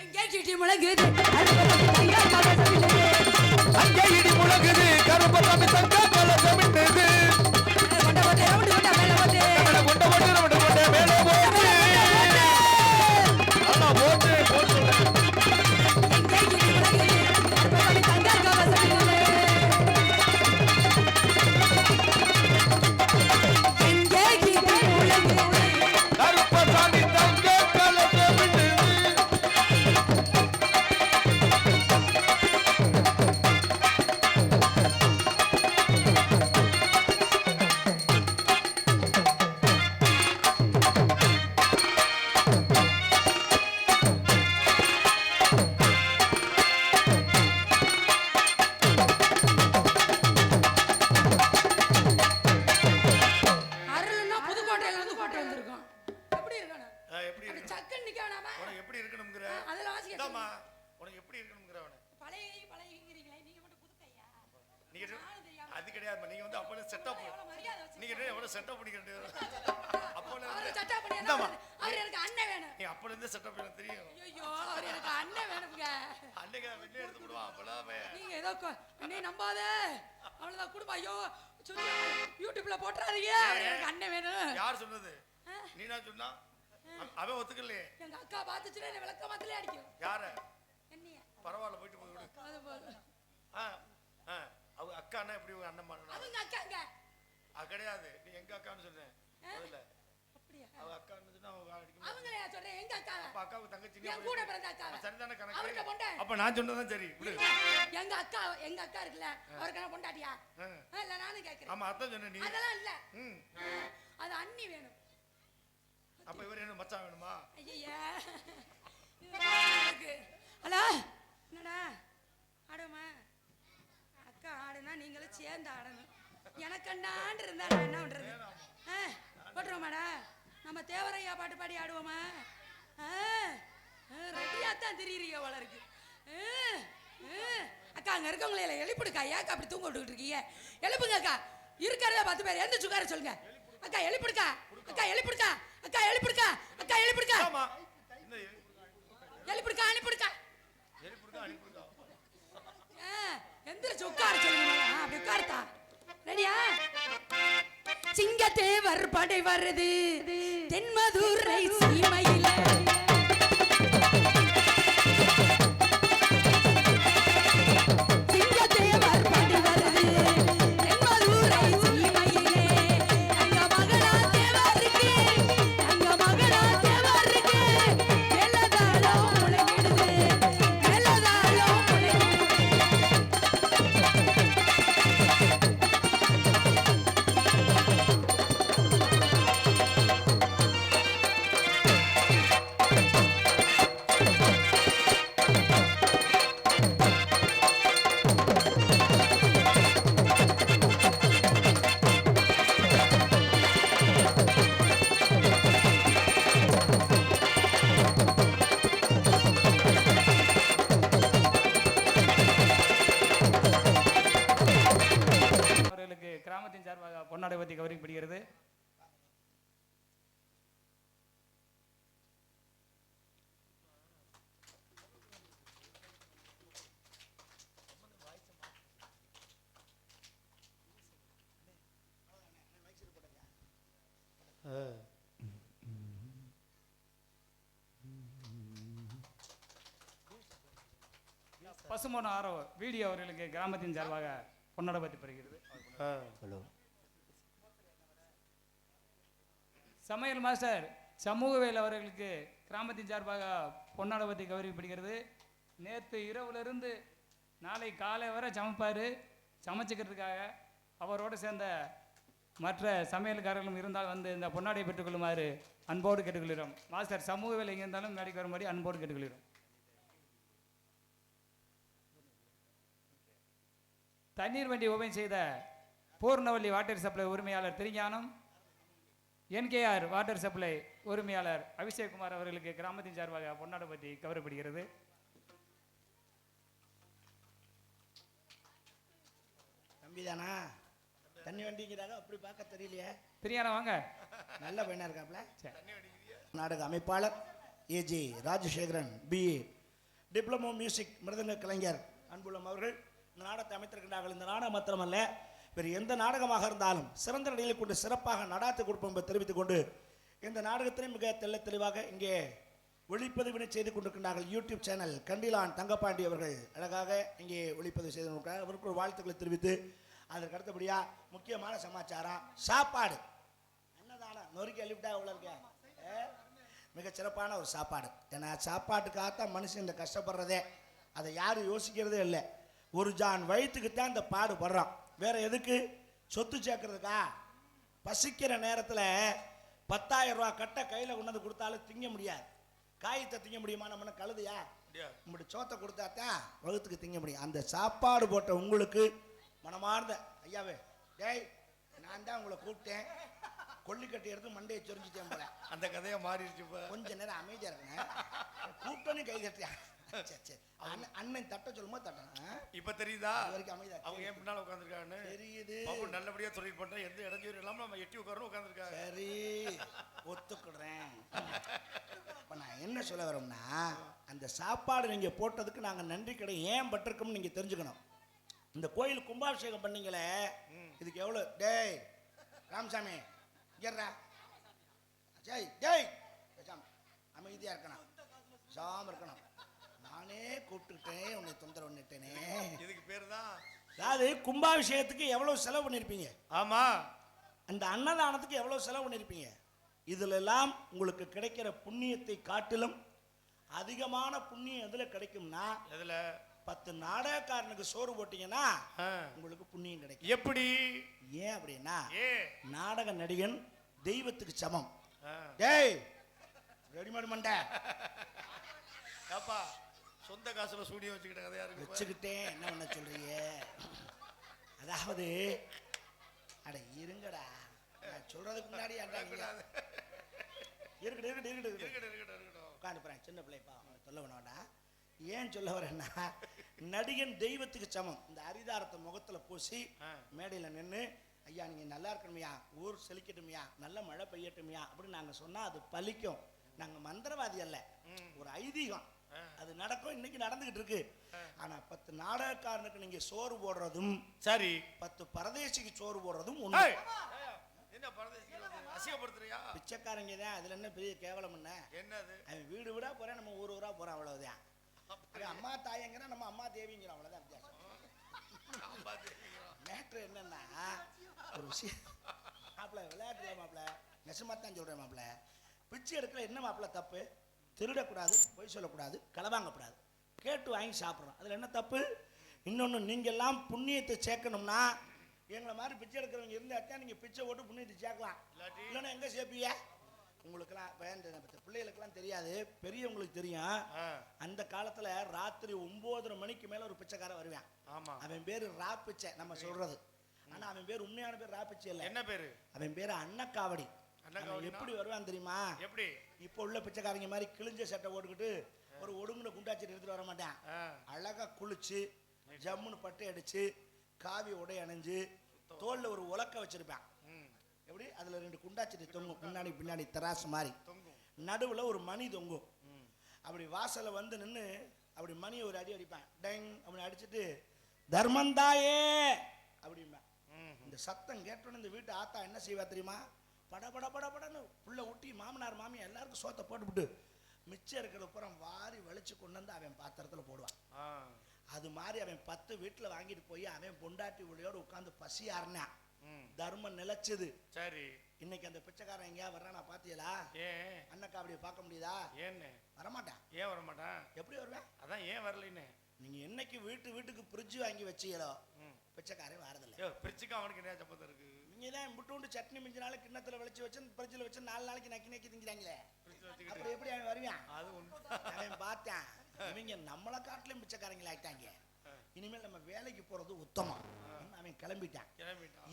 எங்கே கிட்டி முழங்குது அங்கே இடி முழங்குது கருப்பசாமி சங்க கலசமிட்டது கொண்ட போட்டு ரவுண்டு கொண்ட மேல போட்டு கொண்ட போட்டு கொண்ட போட்டு மேலே போட்டு ஆமா போட்டு போட்டு எங்கே கிட்டி முழங்குது கருப்பசாமி தங்க கவசமில்லை எங்கே கிட்டி முழங்குது கருப்பசாமி தங்க கலசமிட்டது அருள்னா புதுக்கோட்டையில இருந்து கோட்டை வந்திருக்கோம் எப்படி இருக்கணும் எப்படி அது இருக்கு சக்குன்னு நிக்க வேணாமா உனக்கு எப்படி இருக்கணும்ங்கற அதெல்லாம் வாசிக்க இதாம்மா உனக்கு எப்படி இருக்கணும்ங்கற அவன பழையங்கிறீங்களே நீங்க மட்டும் புதுக்கையா நீங்க நானும் தெரியாம அது கிடையாது நீங்க வந்து அப்போல செட்டப் எவ்வளவு மரியாதை வச்சு நீங்க எவ்வளவு செட்டப் பண்ணிக்கிட்டு அப்போல அவரு சட்டா பண்ணி என்ன இந்தாம்மா. பண்ணு? அவரு எனக்கு அண்ணன் வேணும் நீ அப்போல இருந்து செட்டப் எனக்கு தெரியும் ஐயோ அவர் எனக்கு அண்ணன் வேணுங்க அன்னைக்கு வெளியே எடுத்து விடுவான் அப்பெல்லாம் நீங்க ஏதோ என்னை நம்பாத அவ்வளவுதான் குடும்பம் ஐயோ சொல்லி யூடியூப்ல போட்டுறாதீங்க அவர் எனக்கு அண்ணன் வேணும் யார் சொன்னது நீனா சொன்னா அவன் ஒத்துக்கலையே எங்க அக்கா பாத்துச்சுன்னா என்ன விளக்க மாத்தலே அடிக்கும் யார என்னைய பரவாயில்ல போயிட்டு போய் விடு அது போதும் அவங்க அக்கான்னா எப்படி உங்க அண்ணன் பண்ணணும் அவங்க அக்காங்க அது கிடையாது நீ எங்க அக்கான்னு சொன்னேன் முதல்ல அப்படியா அவங்க அக்கான்னு சொன்னா அவங்க அடிக்க அவங்களே சொல்றேன் எங்க அக்கா அப்ப அக்காவுக்கு தங்கச்சி என் கூட பிறந்த அக்கா சரிதானே அவர்கிட்ட கணக்கு பொண்டை அப்ப நான் சொன்னதான் சரி விடு எங்க அக்கா இருக்குல்ல அவருக்கு என்ன பொண்டாட்டியா இல்ல நானும் கேக்குறேன் ஆமா அதான் சொன்ன நீ அதெல்லாம் இல்ல ம் அது அண்ணி வேணும் அப்ப இவர் என்ன மச்சான் வேணுமா ஐயா ஹலோ என்னடா ஆடுமா அக்கா ஆடுனா நீங்களும் சேர்ந்து ஆடணும். எனக்கண்டாண்டு இருந்தா நான் என்ன பண்றது? போட்டுருவோமாடா? நம்ம தேவரையா பாட்டு பாடி ஆடுவோமா? ரெடியா தான் திரியிறிய வளருக்கு. அக்கா அங்க இருக்கவங்கள எழுப்பிடுக்கா. ஏக்கா அப்படி தூங்க விட்டுக்கிட்டு இருக்கீங்க? எழுப்புங்க அக்கா. இருக்கிறத 10 பேர் எந்த சுக்கார சொல்லுங்க. அக்கா எழுப்பிடுக்கா. அக்கா எழுப்பிடுக்கா. அக்கா எழுப்பிடுக்கா. அக்கா எழுப்பிடுக்கா. எழுப்பிடுக்கா அனுப்பிடுக்கா. எந்திரிச்சு உட்கார சொல்லுங்க. அப்படி உட்கார்த்தா. ரெடியா? சிங்கத்தேவர் படை வருது தென்மதுரை சீமையில. சிங்கத்தேவர் படை வருது தென்மதுரை சீமையிலே. தங்க மகனா தேவருக்கு, தங்க மகனா தேவருக்கு மேலதாளம் முழங்கிடுது, மேலதாளம் முழங்கிடுது. அவர்களுக்கு கிராமத்தின் சார்பாக பொன்னாடை பற்றி கௌரவிக்கப்படுகிறது. பசுமோன ஆரோ வீடியோ அவர்களுக்கு கிராமத்தின் சார்பாக பொன்னாடை பற்றி பெறுகிறது. சமையல் மாஸ்டர் சமூகவேல் அவர்களுக்கு கிராமத்தின் சார்பாக பொன்னாடை பற்றி கௌரவிக்கப்படுகிறது. நேற்று இரவுலேருந்து நாளை காலை வரை சமைப்பார். சமைச்சிக்கிறதுக்காக அவரோடு சேர்ந்த மற்ற சமையல்காரர்களும் இருந்தால் வந்து இந்த பொன்னாடை பெற்றுக்கொள்ளுமாறு அன்போடு கேட்டுக்கொள்கிறோம். மாஸ்டர் சமூகவேல் எங்கே இருந்தாலும் மேடைக்கு வரும்படி அன்போடு கேட்டுக்கொள்கிறோம். தண்ணீர் வண்டி ஓபன் செய்த பூர்ணவல்லி வாட்டர் சப்ளை உரிமையாளர் திருஞானம், என்கேஆர் வாட்டர் சப்ளை உரிமையாளர் அபிஷேக்குமார் அவர்களுக்கு கிராமத்தின் சார்பாக பொன்னாடை பற்றி கௌரவப்படுகிறது. தம்பிதானா? தண்ணி வண்டிங்கிறாங்க, அப்படி பார்க்க தெரியலையே. திருஞானம் வாங்க. நல்ல பையனா இருக்காப்ல. நாடக அமைப்பாளர் AG Rajasekaran, BA, diploma music மிருதங்க கலைஞர் அன்புள்ளம் அவர்கள் இந்த நாடகத்தை அமைத்திருக்கின்றார்கள். இந்த நாடகம் மாத்திரமல்ல, வேறு எந்த நாடகமாக இருந்தாலும் சிறந்த நிலையில் கொண்டு சிறப்பாக நடாத்தி கொடுப்போம் என்பதை தெரிவித்துக் கொண்டு இந்த நாடகத்தினை மிக தெளிவாக இங்கே ஒளிப்பதிவினை செய்து கொண்டிருக்கின்றார்கள். யூடியூப் சேனல் கண்டிலான் தங்கப்பாண்டி அவர்கள் அழகாக இங்கே ஒளிப்பதிவு செய்து கொண்டிருக்கிறார். அவருக்கு ஒரு வாழ்த்துக்களை தெரிவித்து அதற்கு அடுத்தபடியாக முக்கியமான சமாச்சாரம் சாப்பாடு. அன்னதானம் நொறுக்கி அள்ளிவிட்டா அவ்வளோ இருக்க மிக சிறப்பான ஒரு சாப்பாடு. ஏன்னா சாப்பாட்டுக்காகத்தான் மனுஷன் இந்த கஷ்டப்படுறதே. அதை யாரும் யோசிக்கிறதே இல்லை. ஒரு ஜான் வயிற்றுக்கு தான் இந்த பாடுபடுறான். வேற எதுக்கு? சொத்து சேர்க்கறதுக்கா? பசிக்கிற நேரத்தில் 10,000 ரூபா கட்ட கையில் கொண்டாந்து கொடுத்தாலும் திங்க முடியாது. காயத்தை திங்க முடியுமா? நம்ம கழுதையா? இப்படி சோத்தை கொடுத்தா தான் வகுத்துக்கு திங்க முடியும். அந்த சாப்பாடு போட்ட உங்களுக்கு மனமார்ந்த ஐயாவே, டேய் நான் தான் உங்களை கூப்பிட்டேன், கொல்லிக்கட்டி எடுத்து மண்டையை சொரிஞ்சிட்டேன் போல. அந்த கதையை மாறிடுச்சு. கொஞ்ச நேரம் அமைதியா இருக்கேன். கூப்பிட்டோன்னு கை தட்டியா? சரி அண்ணன் தட்ட சொல்லுமா தட்டணும். இப்ப தெரியுதா வரைக்கும் அமைதியா அவங்க ஏன் பின்னால உட்காந்துருக்காங்கன்னு தெரியுது. நல்லபடியா சொல்லிட்டு பண்ணா எந்த இடைஞ்சூர் இல்லாம நம்ம எட்டி உட்காரணும் உட்காந்துருக்காங்க. சரி ஒத்துக்கிறேன். இப்ப நான் என்ன சொல்ல வரோம்னா, அந்த சாப்பாடு நீங்க போட்டதுக்கு நாங்க நன்றி கடை ஏன் பட்டிருக்கோம்னு நீங்க தெரிஞ்சுக்கணும். இந்த கோயில் கும்பாபிஷேகம் பண்ணீங்களே, இதுக்கு எவ்வளவு? டேய் ராமசாமி கேட்றா, ஜெய் ஜெய் அமைதியா இருக்கணும், சாம இருக்கணும். நானே கூப்பிட்டுட்டேன், உன்னை தொந்தரவு பண்ணிட்டேனே. இதுக்கு பேரு தான். அதாவது கும்பாபிஷேகத்துக்கு எவ்வளவு செலவு பண்ணிருப்பீங்க? ஆமா. அந்த அன்னதானத்துக்கு எவ்வளவு செலவு பண்ணிருப்பீங்க? இதுல எல்லாம் உங்களுக்கு கிடைக்கிற புண்ணியத்தை காட்டிலும் அதிகமான புண்ணியம் எதுல கிடைக்கும்னா, எதுல? 10 நாடகக்காரனுக்கு சோறு போட்டீங்கன்னா உங்களுக்கு புண்ணியம் கிடைக்கும். எப்படி? ஏன் அப்படின்னா, நாடக நடிகன் தெய்வத்துக்கு சமம். டேய் ரெடிமேட் மண்டை அப்பா சொந்த காசுல ஸ்டூடியோ வச்சுக்கிட்ட கதையா இருக்கு. வச்சுக்கிட்டேன் என்ன பண்ண சொல்றீங்க? அதாவது அட இருங்கடா, நான் சொல்றதுக்கு முன்னாடி இருக்கட்டும் உட்காந்து போறேன். சின்ன பிள்ளைப்பா சொல்ல வேணாடா. ஏன் சொல்ல வரேன்னா, நடிகன் தெய்வத்துக்கு சமம். இந்த அரிதாரத்தை முகத்துல பூசி மேடையில நின்று, ஐயா நீங்க நல்லா இருக்கணுமையா, ஊர் செழிக்கட்டுமையா, நல்ல மழை பெய்யட்டுமையா அப்படின்னு நாங்க சொன்னா அது பலிக்கும். நாங்க மந்திரவாதி அல்ல, ஒரு ஐதீகம். அது நடக்கும், இன்னைக்கு நடந்துகிட்டு இருக்கு. ஆனா 10 நாடகக்காரனுக்கு நீங்க சோறு போடுறதும் சரி, 10 பரதேசிக்கு சோறு போடுறதும் ஒண்ணு. என்ன பரதேசி அசிங்கப்படுத்துறியா? பிச்சைக்காரங்க தான், அதுல என்ன பெரிய கேவலம் என்ன? என்னது? அவன் வீடு வீடா போறேன், நம்ம ஊர் ஊரா போறோம், அவ்வளவுதான். அம்மா தாயங்கிற நம்ம அம்மா தேவிங்கிறோம், அவ்வளவுதான் வித்தியாசம். மேட்ரு என்னன்னா, ஒரு விஷயம் மாப்பிள்ள விளையாட்டுல மாப்பிள்ள நெசமாத்தான் சொல்றேன் மாப்பிள்ள, பிச்சை எடுக்கல என்ன மாப்பிள்ள தப்பு? திருடக்கூடாது, பொய் சொல்லக்கூடாது, களவாங்கக்கூடாது, கேட்டு வாங்கி சாப்பிட்றோம், அதில் என்ன தப்பு? இன்னொன்று, நீங்கள் எல்லாம் புண்ணியத்தை சேர்க்கணும்னா எங்களை மாதிரி பிச்சை எடுக்கிறவங்க இருந்தாத்தான் நீங்கள் பிச்சை போட்டு புண்ணியத்தை சேர்க்கலாம். இல்லைன்னா எங்கே சேர்ப்பீங்க? உங்களுக்கெல்லாம் பிள்ளைகளுக்கெல்லாம் தெரியாது, பெரியவங்களுக்கு தெரியும். அந்த காலத்தில் ராத்திரி 9:30 மணிக்கு மேலே ஒரு பிச்சைக்காரன் வருவான். அவன் பேர் ரா பிச்சை நம்ம சொல்றது. ஆனால் அவன் பேர் உண்மையான பேர் ரா பிச்சை இல்லை. என்ன பேர்? அவன் பேர் அன்னக்காவடி. எப்படி வருவான் தெரியுமா? எப்படி? இப்போ உள்ள பிச்சைக்காரங்க மாதிரி கிழிஞ்ச சட்டை போட்டுக்கிட்டு ஒரு ஒடுங்குன குண்டாச்சிட்டு எடுத்துட்டு வர மாட்டான். அழகா குளிச்சு ஜம்முன்னு பட்டை அடிச்சு காவி உடை அணிஞ்சு தோல்ல ஒரு உலக்க வச்சிருப்பான். எப்படி? அதுல 2 குண்டாச்சிட்டு தொங்கும், முன்னாடி பின்னாடி தராசு மாதிரி, நடுவுல ஒரு மணி தொங்கும். அப்படி வாசல்ல வந்து நின்று அப்படி மணி ஒரு அடி அடிப்பான். டெங் அப்படி அடிச்சுட்டு தர்மந்தாயே அப்படிம்பா. இந்த சத்தம் கேட்டோன்னு இந்த வீட்டு ஆத்தா என்ன செய்வா தெரியுமா? படபட படபடன்னு புள்ள ஊட்டி மாமனார் மாமியா எல்லாருக்கும் சோத்தை போட்டுவிட்டு மிச்சம் இருக்கிற புறம் வாரி வலிச்சு கொண்டு வந்து அவன் பாத்திரத்தில் போடுவான். அது மாதிரி அவன் 10 வீட்டில் வாங்கிட்டு போய் அவன் பொண்டாட்டி உள்ளியோடு உட்காந்து பசி ஆறினான். தர்மம் நிலைச்சது. சரி, இன்னைக்கு அந்த பிச்சைக்காரன் எங்கேயா வர்றானா பாத்தியலா? அண்ணக்கா அப்படியே பார்க்க முடியுதா? ஏன்னு வரமாட்டான். ஏன் வரமாட்டான்? எப்படி வருவேன்? அதான் ஏன் வரலன்னு. நீங்க என்னைக்கு வீட்டுக்கு ஃப்ரிட்ஜ் வாங்கி வச்சீங்களோ பிச்சைக்காரன் வரதில்லை. ஃப்ரிட்ஜுக்கு அவனுக்கு என்ன சம்பந்தம் இருக்கு? நீங்க தான் விட்டு சட்னி மிஞ்சினால கிண்ணத்துல வச்சு வச்சு ஃப்ரிட்ஜில் வச்சு 4 நாளைக்கு நக்கி நக்கி திங்கிறாங்களே, அப்படி எப்படி அவன் வருவான்? அவன் பார்த்தான், இவங்க நம்மளை காட்டிலும் பிச்சைக்காரங்களா ஆயிட்டாங்க, இனிமேல் நம்ம வேலைக்கு போறது உத்தமம். அவன் கிளம்பிட்டான்.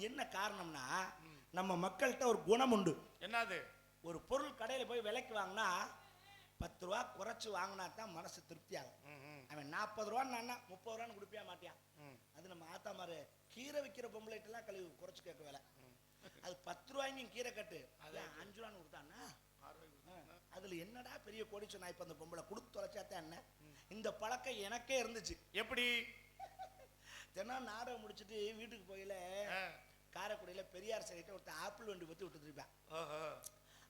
என்ன காரணம்னா, நம்ம மக்கள்கிட்ட ஒரு குணம் உண்டு. என்னது? ஒரு பொருள் கடையில் போய் விலைக்கு வாங்கினா 10 ரூபா குறைச்சு வாங்கினா தான் மனசு திருப்தி ஆகும். அவன் 40 ரூபான்னு 30 ரூபான்னு கொடுப்பியா மாட்டியான். அது நம்ம ஆத்தா மாதிரி கீரை விற்கிற பொம்பளைட்டெல்லாம் கழுவி குறைச்சு கேட்க வேலை. அது 10 ரூபாய்க்கும் கீரை கட்டு 5 ரூபான்னு கொடுத்தான்னா அதுல என்னடா பெரிய கோடி சொன்னா. இப்ப அந்த பொம்பளை கொடுத்து தொலைச்சாத்தான் என்ன. இந்த பழக்கம் எனக்கே இருந்துச்சு. எப்படி? தினம் நாடகம் முடிச்சுட்டு வீட்டுக்கு போயில காரைக்குடியில பெரியார் சைட்ட ஒருத்தர் ஆப்பிள் வண்டி பத்தி விட்டு இருப்பேன்.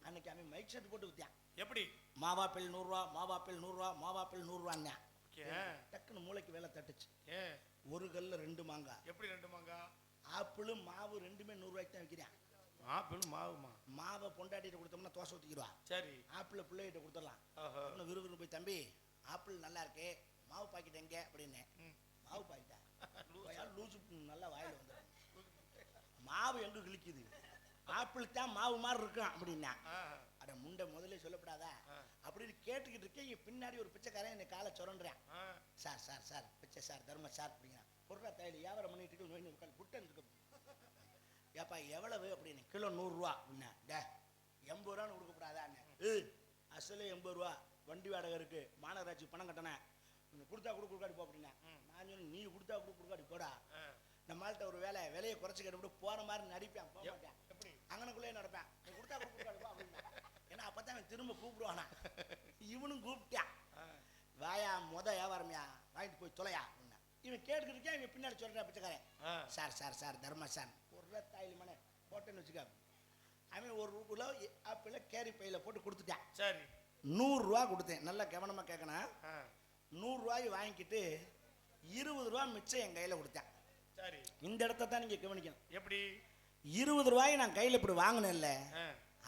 அன்னைக்கு அவன் மைக் செட் போட்டு வித்தியான். எப்படி? மாவாப்பிள் 100 ரூபா, மாவாப்பிள் 100 ரூபா, மாவாப்பிள் 100 ரூபான்னு டக்குன்னு மூளைக்கு வேலை தட்டுச்சு. ஒரு கல்ல 2 மாங்காய். எப்படி 2 மாங்காய்? ஆப்பிள் மாவு ரெண்டுமே 100 ரூபாய்க்கு தான் விற்கிறேன். ஆப்பிள் மாவுமா? மாவை பொண்டாட்டிட்டு கொடுத்தோம்னா தோசை ஊற்றிக்கிடுவா. சரி, ஆப்பிள் பிள்ளைகிட்ட கொடுத்துடலாம். விறுவிறு போய் தம்பி ஆப்பிள் நல்லா இருக்கே, மாவு பாக்கெட் எங்க அப்படின்னு. மாவு பாக்கெட்டா? லூசு நல்லா வாயில் வந்து மாவு எங்க கிழிக்குது, ஆப்பிள் தான் மாவு மாதிரி இருக்கும் அப்படின்னா. அட முண்டை முதல்ல சொல்லப்படாதா அப்படின்னு கேட்டுக்கிட்டு இருக்கேன். இங்க பின்னாடி ஒரு பிச்சைக்காரன் என்னை காலை சுரண்டுறான். சார் சார் சார் பிச்சை சார், தர்ம சார் அப்படிங்கிறான். பொருளா தையல் வியாபாரம் பண்ணிட்டு நோய் உட்காந்து புட்டன் இருக்கு. ஏப்பா எவ்வளவு அப்படின்னு. கிலோ 100 ரூபா அப்படின்னா. டே 80 ரூபான்னு கொடுக்கப்படாதான்னு. அசலே 80 ரூபா, வண்டி வாடகை இருக்கு, மாநகராட்சி பணம் கட்டினேன், கொடுத்தா கொடுக்காடி போ அப்படின்னா. நான் சொன்னேன் நீ கொடுத்தா கொடுக்காடி போடா. நம்மள்கிட்ட ஒரு விலையை குறைச்சி கேட்டு போற மாதிரி நடிப்பேன், போக மாட்டேன். எப்படி? அங்கனக்குள்ளே நடப்பேன், நீ கொடுத்தா கொடுக்காடி போ அப்படின்னா. ஏன்னா அப்பதான் அவன் திரும்ப கூப்பிடுவானா. இவனும் கூப்பிட்டான், வாயா வியாபாரமையா வாங்கிட்டு போய் தொலையா அப்படின்னா. இவன் கேட்டுக்கிட்டு இருக்கேன். இவன் பின்னாடி சொல்றேன் பிச்சைக்காரன், சார் சார் சார் தர்ம சார் ஒரு தாயில் மனை போட்டேன்னு வச்சுக்க. அவன் 1 கிலோ ஆப்பிள கேரி பையில போட்டு கொடுத்துட்டான். சரி, 100 ரூபா கொடுத்தேன். நல்லா கவனமா கேட்கணும். 100 ரூபாய் வாங்கிக்கிட்டு 20 ரூபா மிச்சம் என் கையில கொடுத்தேன். சரி, இந்த இடத்த தான் நீங்க கவனிக்கணும். எப்படி? 20 ரூபாய் நான் கையில இப்படி வாங்கினேன்ல,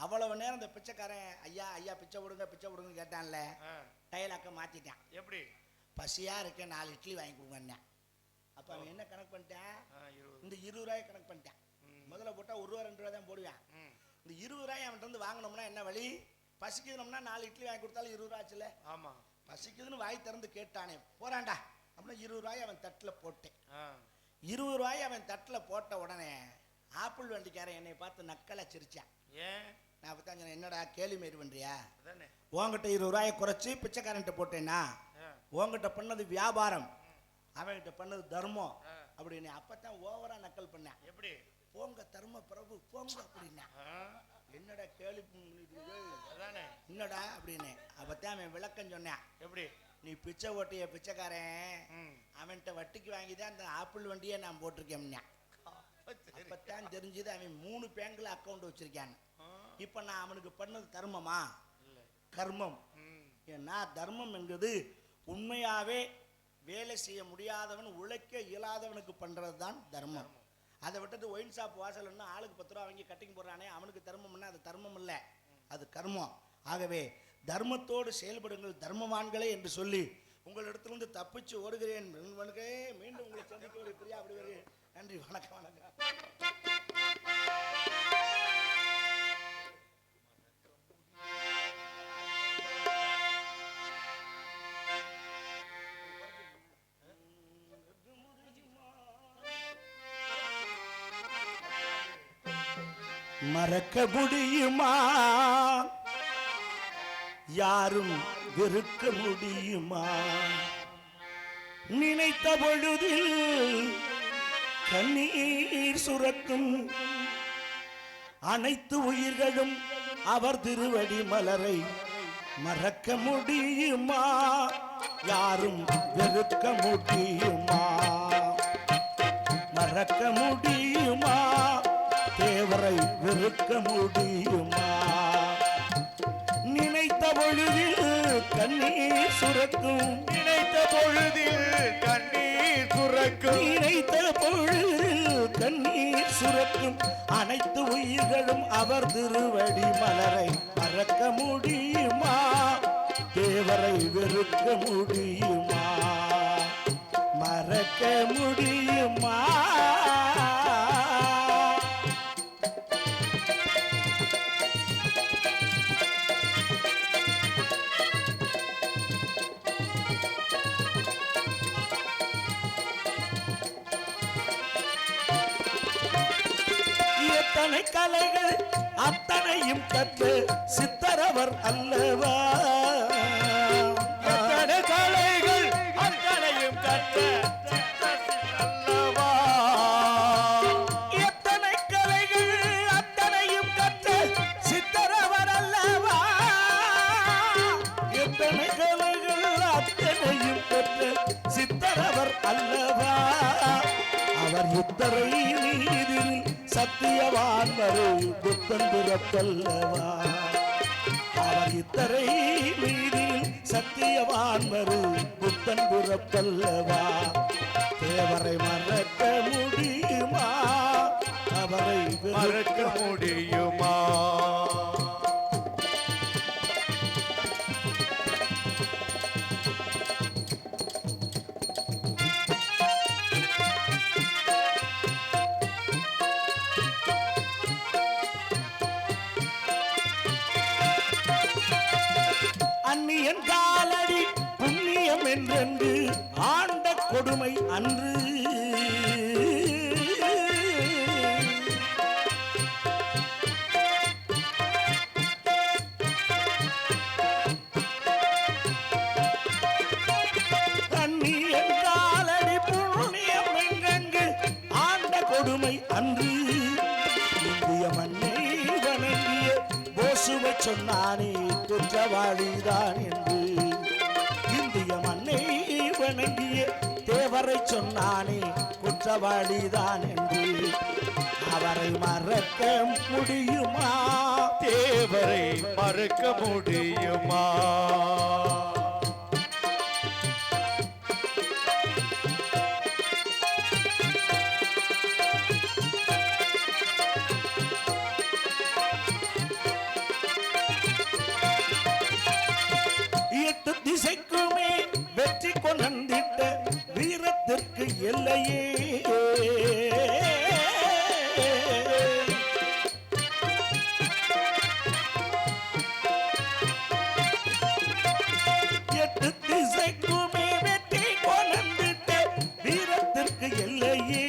அவ்வளவு நேரம் இந்த பிச்சைக்காரன் ஐயா ஐயா பிச்சை விடுங்க கேட்டான்ல, டைலாக்க மாத்திட்டான். எப்படி? பசியா இருக்க 4 இட்லி வாங்கி கொடுங்க. அப்ப அவன் என்ன கணக்கு பண்ணிட்டான்? இந்த 20 ரூபாய் கணக்கு பண்ணிட்டான். முதல்ல போட்டா 1 ரூபா 2 ரூபா தான் போடுவேன். இந்த 20 ரூபாய் அவன்கிட்ட வந்து வாங்கினோம்னா என்ன வழி? பசிக்குதுனோம்னா 4 இட்லி வாங்கி கொடுத்தாலும் 20 ரூபா ஆச்சுல. ஆமா, பசிக்குதுன்னு வாய் திறந்து கேட்டானே போறான்டா அப்படின்னா 20 ரூபாய் அவன் தட்டுல போட்டேன். 20 ரூபாய் அவன் தட்டில் போட்ட உடனே ஆப்பிள் வண்டிக்காரன் என்னை பார்த்து நக்கலை சிரிச்சான். ஏன்? நான் அப்போ தான் சொன்னேன், என்னடா கேலி மாரி பண்ணுறியா, அதானே உங்ககிட்ட 20 ரூபாயை குறைச்சி பிச்சைக்காரன்ட்ட போட்டேன்னா உங்ககிட்ட பண்ணது வியாபாரம், அவன்கிட்ட பண்ணது தர்மம் அப்படின்னு. அப்பதான் ஓவரா நக்கல் பண்ணேன். எப்படி? போங்க தர்ம பிரபு போங்க அப்படின்னா. என்னடா கேலி அதானே என்னடா அப்படின்னு. அப்பதான் அவன் விளக்கம் சொன்னேன். எப்படி? நீ பிச்சை ஓட்டிய பிச்சைக்காரன், அவன்கிட்ட வட்டிக்கு வாங்கிதான் அந்த ஆப்பிள் வண்டியை நான் போட்டிருக்கேன். அப்பத்தான் தெரிஞ்சது அவன் 3 பேங்க்ல அக்கௌண்ட் வச்சிருக்கான். இப்ப நான் அவனுக்கு பண்ணது தர்மமா கர்மம்? ஏன்னா தர்மம் என்பது உண்மையாவே வேலை செய்ய முடியாதவன், உழைக்க இயலாதவனுக்கு பண்றது தான் தர்மம். அதை விட்டுட்டு ஒயின் ஷாப் வாசல்னா ஆளுக்கு 10 ரூபா வாங்கி கட்டிங் போடுறானே அவனுக்கு தர்மம்னா அது தர்மம் இல்லை, அது கர்மம். ஆகவே தர்மத்தோடு செயல்படுங்கள் தர்மவான்களே என்று சொல்லி உங்களிடத்திலிருந்து தப்பிச்சு ஓடுகிறேன். மீண்டும் உங்களை சந்திக்க ஒரு பிரியா அப்படி ஒரு நன்றி, வணக்கம் வணக்கம். மறக்க முடியுமா, யாரும் வெறுக்க முடியுமா, நினைத்த பொழுதில் கண்ணீர் சுரக்கும் அனைத்து உயிர்களும் அவர் திருவடி மலரை மறக்க முடியுமா, யாரும் வெறுக்க முடியுமா, மறக்க முடியுமா, தேவரை வெறுக்க முடியுமா, நினைத்த பொழுதில் கண்ணீர் சுரக்கும், நினைத்த பொழுதில் கண்ணீர் சுரக்கும், நினைத்த பொழுதில் கண்ணீர் சுரக்கும் அனைத்து உயிர்களும் அவர் திருவடி மலரை மறக்க முடியுமா, தேவரை வெறுக்க முடியுமா, மறக்க முடியுமா. எத்தனை கலைகள் அத்தனையும் கற்று சித்தரவர் அல்லவா, எத்தனை கலைகள் அத்தனையும் கற்ற அல்லவா, எத்தனை கலைகள் அத்தனையும் கற்று சித்தரவர் அல்லவா, எத்தனை கலைகள் அத்தனையும் கற்று சித்தரவர் அல்லவா, அவர் உத்தரை நீதில் சத்தியவான் வரு புத்தன் பிறப்பல்லவா, அவர் இத்தரை மீதில் சத்தியவான் வரு புத்தன் பிறப்பல்லவா, தேவரை மறக்க முடியுமா, அவரை மறக்க முடியுமா, அந்நியன் காலடி புண்ணியம் என்றென்று ஆண்ட கொடுமை அன்று, அந்நியன் காலடி புண்ணியம் என்றென்று ஆண்ட கொடுமை அன்று, இந்திய மண்ணை வணங்கிய போசுவை சொன்னானே குற்றவாளிதான் என்று, இந்திய மண்ணை வணங்கிய தேவரை சொன்னானே குற்றவாளிதான் என்று, அவரை மறக்க முடியுமா, தேவரை மறக்க முடியுமா, எட்டு திசைக்குமே வெற்றி கொண்டிட்ட வீரத்திற்கு எல்லையே, எட்டு திசைக்குமே வெற்றி கொண்டிட்ட வீரத்திற்கு எல்லையே,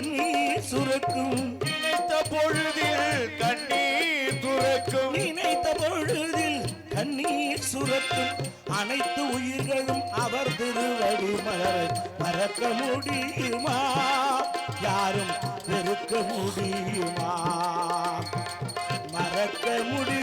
கண்ணீர் சுரக்கும் நினைத்த பொழுதில் கண்ணீர் துறக்கும் நினைத்த பொழுதில் கண்ணீர் சுரக்கும் அனைத்து உயிர்களும் அவர் திருவடி மலரை மறக்க முடியுமா யாரும் வெறுக்க முடியுமா மறக்க முடியுமா